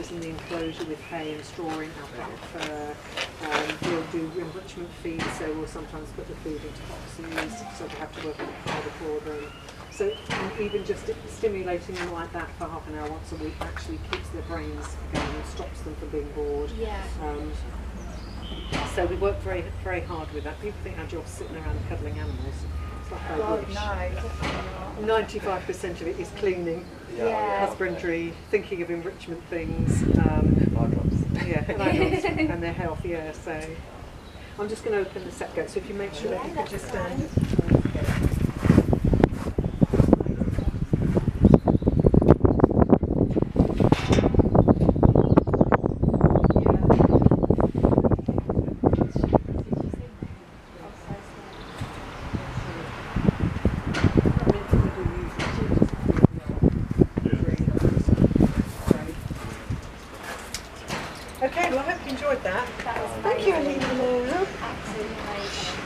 cages in the enclosure with hay and straw in, alpaca fur. We'll do enrichment feed, so we'll sometimes put the food into boxes, so we have to work a bit harder for them. So even just stimulating them like that for half an hour once a week actually keeps their brains going and stops them from being bored. Yeah. So we work very, very hard with that. People think our job's sitting around cuddling animals. It's like I wish. No, 95% of it is cleaning, yeah. husbandry, thinking of enrichment things, yeah, and their health. Yeah. So I'm just going to open the set gate. So if you make sure that you could just stand. Okay, well I hope you enjoyed that. Thank you, Alina. Absolutely amazing.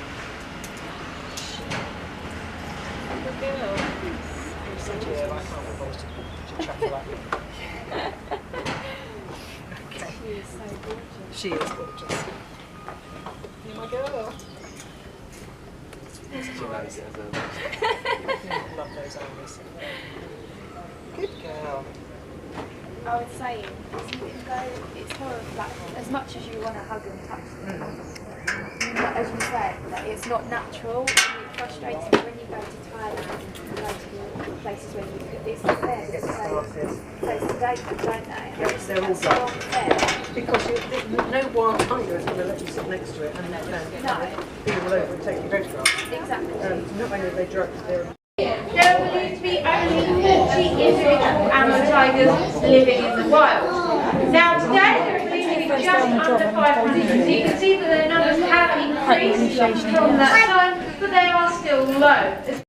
She is so gorgeous. She is gorgeous. You're my girl. Love those animals. Good girl. I was saying, you can go, it's more of like, as much as you want to hug and touch them, but as you say, like, it's not natural, and it frustrates me when you go to Thailand and you go to places where it's not fair, because they sedate them, don't they? Yes, they're all so unfair. Because no wild tiger is going to let you sit next to it and be all over and take your photograph. Exactly. Not only are they drugs, they're... There are believed to be only 40 individual animal tigers living in the wild. Now today there are believed to be just under 500, so you can see that their numbers have increased from that time, but they are still low.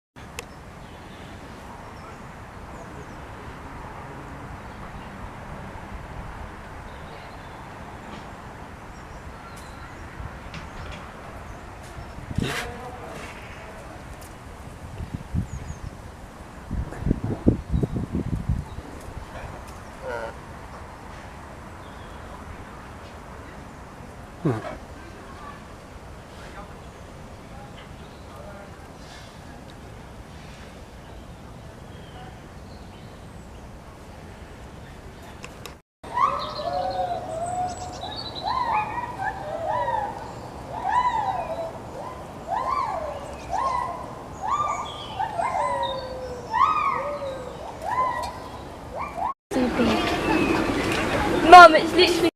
Mum, it's literally